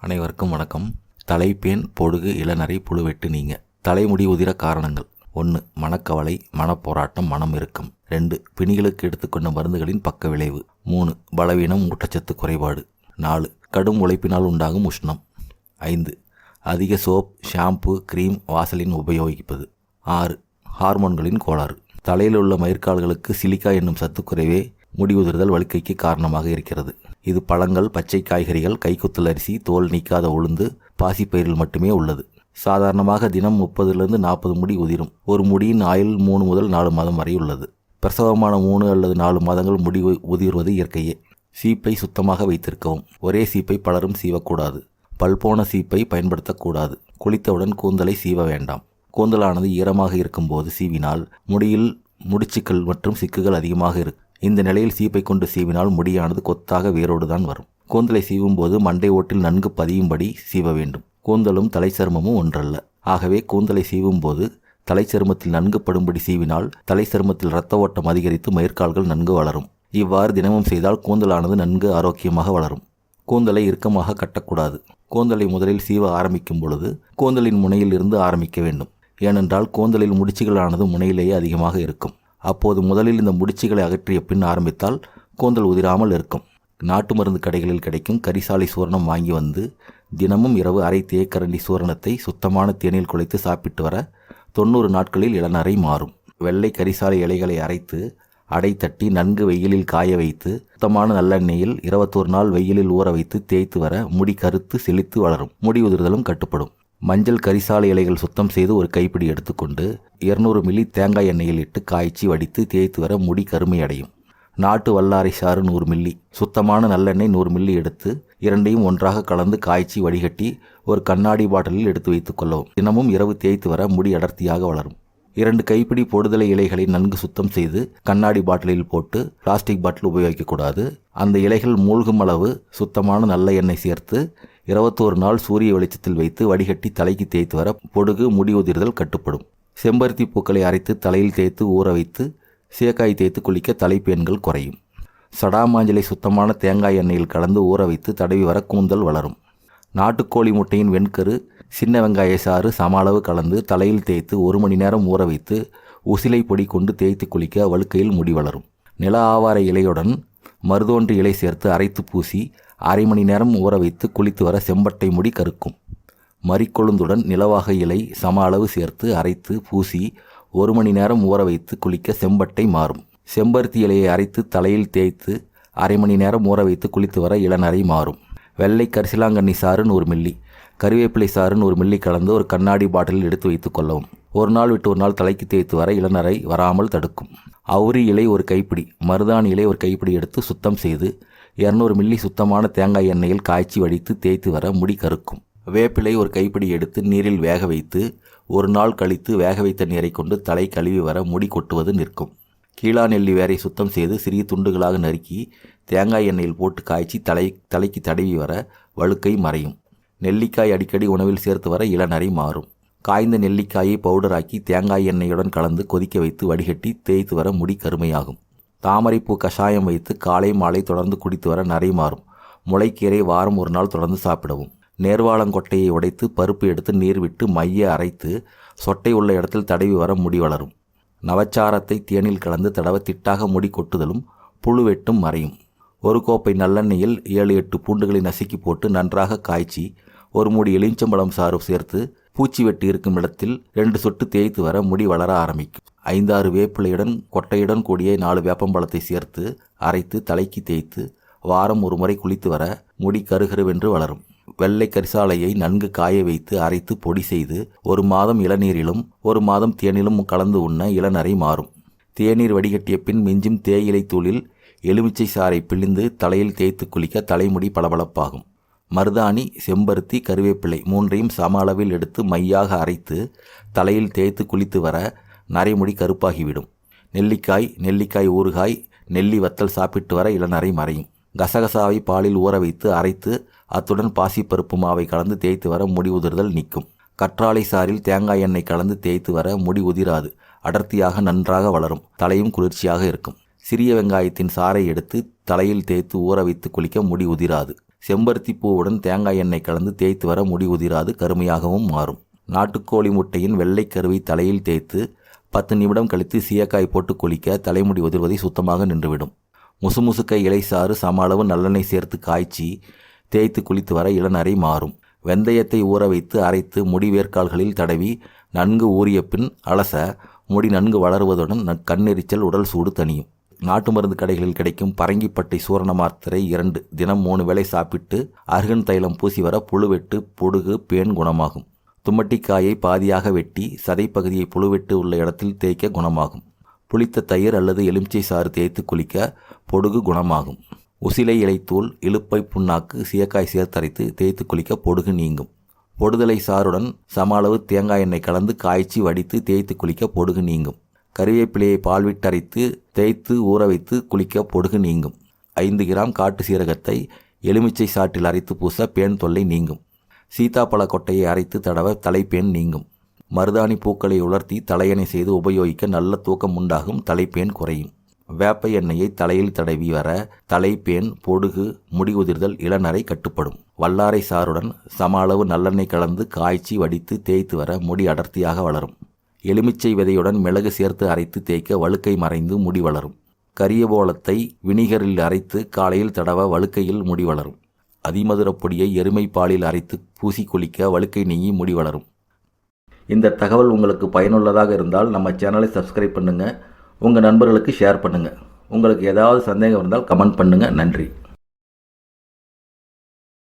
அனைவருக்கும் வணக்கம். தலைப்பேன், பொடுகு, இளநரை, புழுவெட்டு நீங்க. தலைமுடி உதிர காரணங்கள்: 1. மனக்கவலை, மனப்போராட்டம், மனம் இறுக்கம். 2. பிணிகளுக்கு எடுத்துக்கொண்ட மருந்துகளின் பக்க விளைவு. 3. பலவீனம், ஊட்டச்சத்து குறைபாடு. 4. கடும் உழைப்பினால் உண்டாகும் உஷ்ணம். 5. அதிக சோப், ஷாம்பு, கிரீம், வாசலின் உபயோகிப்பது. 6. ஹார்மோன்களின் கோளாறு. தலையில் உள்ள மயிர்கால்களுக்கு சிலிக்கா என்னும் சத்துக்குறைவே முடி உதிர்தல் வழுக்கைக்கு காரணமாக இருக்கிறது. இது பழங்கள், பச்சை காய்கறிகள், கைக்குத்தல் அரிசி, தோல் நீக்காத உளுந்து, பாசிப்பயிரில் மட்டுமே உள்ளது. சாதாரணமாக தினம் 30 - 40 முடி உதிரும். ஒரு முடியின் ஆயுள் 3 முதல் 4 மாதம் வரை உள்ளது. பிரசவமான 3 அல்லது 4 மாதங்கள் முடி உதிர்வது இயற்கையே. சீப்பை சுத்தமாக வைத்திருக்கவும். ஒரே சீப்பை பலரும் சீவக்கூடாது. பல்போன சீப்பை பயன்படுத்தக்கூடாது. குளித்தவுடன் கூந்தலை சீவ வேண்டாம். கூந்தலானது ஈரமாக இருக்கும்போது சீவினால் முடியில் முடிச்சுக்கள் மற்றும் சிக்குகள் அதிகமாக இருக்கும். இந்த நிலையில் சீப்பை கொண்டு சீவினால் முடியானது கொத்தாக வேரோடுதான் வரும். கூந்தலை சீவும் போது மண்டை ஓட்டில் நன்கு பதியும்படி சீவ வேண்டும். கூந்தலும் தலைச்சருமமும் ஒன்றல்ல. ஆகவே கூந்தலை சீவும் போது தலைச்சருமத்தில் நன்கு படும்படி சீவினால் தலைச்சருமத்தில் இரத்த ஓட்டம் அதிகரித்து மயிர்கால்கள் நன்கு வளரும். இவ்வாறு தினமும் செய்தால் கூந்தலானது நன்கு ஆரோக்கியமாக வளரும். கூந்தலை இறுக்கமாக கட்டக்கூடாது. கூந்தலை முதலில் சீவ ஆரம்பிக்கும் பொழுது கூந்தலின் முனையில் இருந்து ஆரம்பிக்க வேண்டும். ஏனென்றால் கூந்தலில் முடிச்சுகளானது முனையிலேயே அதிகமாக இருக்கும். அப்போது முதலில் இந்த முடிச்சுகளை அகற்றிய பின் ஆரம்பித்தால் கூந்தல் உதிராமல் இருக்கும். நாட்டு மருந்து கடைகளில் கிடைக்கும் கரிசாலை சூரணம் வாங்கி வந்து தினமும் இரவு அரை தேக்கரண்டி சூரணத்தை சுத்தமான தேனில் குழைத்து சாப்பிட்டு வர 90 நாட்களில் இளநரை மாறும். வெள்ளை கரிசாலை இலைகளை அரைத்து அடை தட்டி நன்கு வெயிலில் காய வைத்து சுத்தமான நல்லெண்ணெயில் 21 நாள் வெயிலில் ஊற வைத்து தேய்த்து வர முடி கருத்து செழித்து வளரும். முடி உதிர்தலும் கட்டுப்படும். மஞ்சள் கரிசாலை இலைகள் சுத்தம் செய்து ஒரு கைப்பிடி எடுத்துக்கொண்டு 200 மில்லி தேங்காய் எண்ணெயில் இட்டு காய்ச்சி வடித்து தேய்த்து வர முடி கருமை அடையும். நாட்டு வல்லாரை சாறு 100 மில்லி, சுத்தமான நல்லெண்ணெய் 100 மில்லி எடுத்து இரண்டையும் ஒன்றாக கலந்து காய்ச்சி வடிகட்டி ஒரு கண்ணாடி பாட்டிலில் எடுத்து வைத்துக் கொள்ளவும். தினமும் இரவு தேய்த்து வர முடி அடர்த்தியாக வளரும். 2 கைப்பிடி பொடுதலை இலைகளை நன்கு சுத்தம் செய்து கண்ணாடி பாட்டிலில் போட்டு பிளாஸ்டிக் பாட்டில் உபயோகிக்கக்கூடாது. அந்த இலைகள் மூழ்கும் அளவு சுத்தமான நல்ல எண்ணெய் சேர்த்து 21 நாள் சூரிய வெளிச்சத்தில் வைத்து வடிகட்டி தலைக்கு தேய்த்து வர பொடுகு, முடி உதிர்தல் கட்டுப்படும். செம்பருத்தி பூக்களை அரைத்து தலையில் தேய்த்து ஊற வைத்து சேக்காய் தேய்த்து குளிக்க தலைப்பேன்கள் குறையும். சடாமாஞ்சலை சுத்தமான தேங்காய் எண்ணெயில் கலந்து ஊற வைத்து தடவி வர கூந்தல் வளரும். நாட்டுக்கோழி முட்டையின் வெண்கரு, சின்ன வெங்காய சாறு சம அளவு கலந்து தலையில் தேய்த்து 1 மணி நேரம் ஊற வைத்து உசிலை பொடி கொண்டு தேய்த்து குளிக்க வழுக்கையில் முடி வளரும். நில ஆவார இலையுடன் மருதோன்று இலை சேர்த்து அரைத்து பூசி அரை மணி நேரம் ஊற வைத்து குளித்து வர செம்பட்டை முடி கருக்கும். மறிக்கொழுந்துடன் நிலவாக இலை சம அளவு சேர்த்து அரைத்து பூசி 1 மணி நேரம் ஊற வைத்து குளிக்க செம்பட்டை மாறும். செம்பருத்தி இலையை அரைத்து தலையில் தேய்த்து அரை மணி நேரம் ஊற வைத்து குளித்து வர இளநரை மாறும். வெள்ளை கரிசலாங்கண்ணி சாறு 100 மில்லி, கருவேப்பிலை சாறு 100 மில்லி கலந்து ஒரு கண்ணாடி பாட்டிலில் எடுத்து வைத்துக் கொள்ளவும். ஒரு நாள் விட்டு ஒரு நாள் தலைக்கு தேய்த்து வர இளநரை வராமல் தடுக்கும். அவுரி இலை ஒரு கைப்பிடி, மருதாணி இலை ஒரு கைப்பிடி எடுத்து சுத்தம் செய்து 200 மில்லி சுத்தமான தேங்காய் எண்ணெயில் காய்ச்சி வடித்து தேய்த்து வர முடி கருக்கும். வேப்பிலை ஒரு கைப்பிடி எடுத்து நீரில் வேக வைத்து ஒரு நாள் கழித்து வேக வைத்த நீரை கொண்டு தலை கழுவி வர முடி கொட்டுவது நிற்கும். கீழா நெல்லி வேரை சுத்தம் செய்து சிறிய துண்டுகளாக நறுக்கி தேங்காய் எண்ணெயில் போட்டு காய்ச்சி தலைக்கு தடவி வர வழுக்கை மறையும். நெல்லிக்காய் அடிக்கடி உணவில் சேர்த்து வர இளநரை மாறும். காய்ந்த நெல்லிக்காயை பவுடராக்கி தேங்காய் எண்ணெயுடன் கலந்து கொதிக்க வைத்து வடிகட்டி தேய்த்து வர முடி கருமையாகும். தாமரைப்பூ கஷாயம் வைத்து காலை மாலை தொடர்ந்து குடித்து வர நரை மாறும். முளைக்கீரை வாரம் 1 நாள் தொடர்ந்து சாப்பிடவும். நேர்வாளங்கொட்டையை உடைத்து பருப்பு எடுத்து நீர் விட்டு மைய அரைத்து சொட்டை உள்ள இடத்தில் தடவி வர முடி வளரும். நவச்சாரத்தை தேனில் கலந்து தடவ திட்டாக முடி கொட்டுதலும் புழுவெட்டும் மறையும். ஒரு கோப்பை நல்லெண்ணெயில் 7-8 பூண்டுகளை நசுக்கி போட்டு நன்றாக காய்ச்சி 1 மூடி எலுமிச்சம்பழம் சாறு சேர்த்து பூச்சி வெட்டு இருக்கும் இடத்தில் 2 சொட்டு தேய்த்து வர முடி வளர ஆரம்பிக்கும். 5-6 வேப்பிலையுடன் கொட்டையுடன் கூடிய 4 வேப்பம்பழத்தை சேர்த்து அரைத்து தலைக்கு தேய்த்து வாரம் 1 முறை குளித்து வர முடி கருகருவென்று வளரும். வெள்ளை கரிசாலையை நன்கு காய வைத்து அரைத்து பொடி செய்து 1 மாதம் இளநீரிலும் 1 மாதம் தேனிலும் கலந்து உண்ண இளநரை மாறும். தேநீர் வடிகட்டிய பின் மிஞ்சும் தேயிலை தூளில் எலுமிச்சை சாறை பிழிந்து தலையில் தேய்த்து குளிக்க தலைமுடி பளபளப்பாகும். மருதாணி, செம்பருத்தி, கருவேப்பிலை 3ஐயும் சம அளவில் எடுத்து மையாக அரைத்து தலையில் தேய்த்து குளித்து வர நரைமுடி கருப்பாகிவிடும். நெல்லிக்காய் ஊறுகாய், நெல்லி வத்தல் சாப்பிட்டு வர இளநரை மறையும். கசகசாவை பாலில் ஊற வைத்து அரைத்து அத்துடன் பாசிப்பருப்பு மாவை கலந்து தேய்த்து வர முடி உதிர்தல் நீக்கும். கற்றாழை சாறில் தேங்காய் எண்ணெய் கலந்து தேய்த்து வர முடி உதிராது, அடர்த்தியாக நன்றாக வளரும். தலையும் குளிர்ச்சியாக இருக்கும். சிறிய வெங்காயத்தின் சாறை எடுத்து தலையில் தேய்த்து ஊற வைத்து குளிக்க முடி உதிராது. செம்பருத்தி பூவுடன் தேங்காய் எண்ணெய் கலந்து தேய்த்து வர முடி உதிராது, கருமையாகவும் மாறும். நாட்டுக்கோழி முட்டையின் வெள்ளைக்கருவை தலையில் தேய்த்து 10 நிமிடம் கழித்து சீயக்காய் போட்டு குளிக்க தலைமுடி உதிர்வதை சுத்தமாக நின்றுவிடும். முசுமுசுக்கை இலைசாறு சம அளவு நல்லெண்ணெய் சேர்த்து காய்ச்சி தேய்த்து குளித்து வர இளநரை மாறும். வெந்தயத்தை ஊற வைத்து அரைத்து முடி வேர்க்கால்களில் தடவி நன்கு ஊறிய பின் அலச முடி நன்கு வளருவதுடன் கண்ணெரிச்சல், உடல் சூடு தணியும். நாட்டு மருந்து கடைகளில் கிடைக்கும் பரங்கிப்பட்டை சூரண மாத்திரை 2 தினம் 3 வேளை சாப்பிட்டு அருகன் தைலம் பூசி வர புழுவெட்டு, பொடுகு, பேன் குணமாகும். தும்மட்டிக்காயை பாதியாக வெட்டி சதைப்பகுதியை புழுவெட்டு உள்ள இடத்தில் தேய்க்க குணமாகும். புளித்த தயிர் அல்லது எலுமிச்சை சாறு தேய்த்து குளிக்க பொடுகு குணமாகும். உசிலை இலைத்தூள், இலுப்பை புண்ணாக்கு, சீயக்காய் சேர்த்தரைத்து தேய்த்து குளிக்க பொடுகு நீங்கும். பொடுதலை சாறுடன் சம அளவு தேங்காய் எண்ணெய் கலந்து காய்ச்சி வடித்து தேய்த்து குளிக்க பொடுகு நீங்கும். கறிவேப்பிலையை பால் விட்டு அரைத்து தேய்த்து ஊற வைத்து குளிக்க பொடுகு நீங்கும். 5 கிராம் காட்டு சீரகத்தை எலுமிச்சை சாற்றில் அரைத்து பூச பேன் தொல்லை நீங்கும். சீதாப்பழ கொட்டையை அரைத்து தடவ தலைப்பேன் நீங்கும். மருதாணி பூக்களை உலர்த்தி தலையணை செய்து உபயோகிக்க நல்ல தூக்கம் உண்டாகும், தலைப்பேன் குறையும். வேப்ப எண்ணெயை தலையில் தடவி வர தலைப்பேன், பொடுகு, முடி உதிர்தல், இளநரை கட்டுப்படும். வல்லாரை சாறுடன் சம அளவு நல்லெண்ணெய் கலந்து காய்ச்சி வடித்து தேய்த்து வர முடி அடர்த்தியாக வளரும். எலுமிச்சை விதையுடன் மிளகு சேர்த்து அரைத்து தேய்க்க வழுக்கை மறைந்து முடி வளரும். கரியபோளத்தை வினிகரில் அரைத்து காலையில் தடவ வழுக்கையில் முடி வளரும். அதிமதுரப் பொடியை எருமை பாலில் அரைத்து பூசி குளிக்க வழுக்கை நீங்கி முடி வளரும். இந்த தகவல் உங்களுக்கு பயனுள்ளதாக இருந்தால் நம்ம சேனலை சப்ஸ்கிரைப் பண்ணுங்கள். உங்கள் நண்பர்களுக்கு ஷேர் பண்ணுங்கள். உங்களுக்கு ஏதாவது சந்தேகம் இருந்தால் கமெண்ட் பண்ணுங்கள். நன்றி.